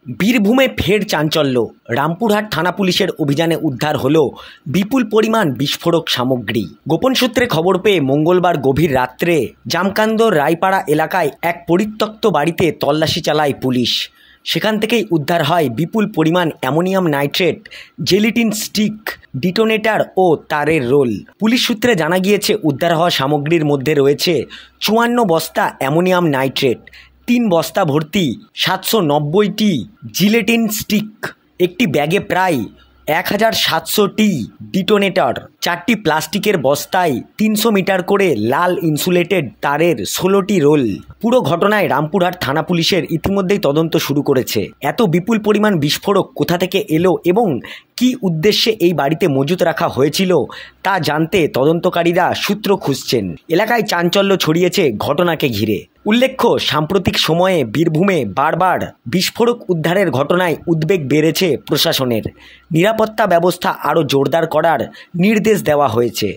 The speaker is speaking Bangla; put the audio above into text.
বীরভূমে ফের চাঞ্চল্য। রামপুরহাট থানা পুলিশের অভিযানে উদ্ধার হলো বিপুল পরিমাণ বিস্ফোরক সামগ্রী। গোপন সূত্রে খবর পেয়ে মঙ্গলবার গভীর রাত্রে জামকান্দর রায়পাড়া এলাকায় এক পরিত্যক্ত বাড়িতে তল্লাশি চালায় পুলিশ। সেখান থেকেই উদ্ধার হয় বিপুল পরিমাণ ammonium nitrate, gelatin stick, detonator ও তারের রোল। পুলিশ সূত্রে জানা গিয়েছে, উদ্ধার হওয়া সামগ্রীর মধ্যে রয়েছে 54 বস্তা অ্যামোনিয়াম নাইট্রেট, 3 বস্তা ভর্তি 790টি জিলেটিন স্টিক, একটি ব্যাগে প্রায় 1700টি ডিটোনেটর, 4টি প্লাস্টিকের বস্তায় 300 মিটার করে লাল ইনসুলেটেড তারের 16টি রোল। পুরো ঘটনায় রামপুরহাট থানা পুলিশের ইতিমধ্যেই তদন্ত শুরু করেছে। এত বিপুল পরিমাণ বিস্ফোরক কোথা থেকে এলো এবং কী উদ্দেশ্যে এই বাড়িতে মজুত রাখা হয়েছিল তা জানতে তদন্তকারীরা সূত্র খুঁজছেন। এলাকায় চাঞ্চল্য ছড়িয়েছে ঘটনাকে ঘিরে। উল্লেখ্য, সাম্প্রতিক সময়ে বীরভূমে বারবার বিস্ফোরক উদ্ধারের ঘটনায় উদ্বেগ বেড়েছে প্রশাসনের। নিরাপত্তা ব্যবস্থা আরও জোরদার করার নির্দেশ দেওয়া হয়েছে।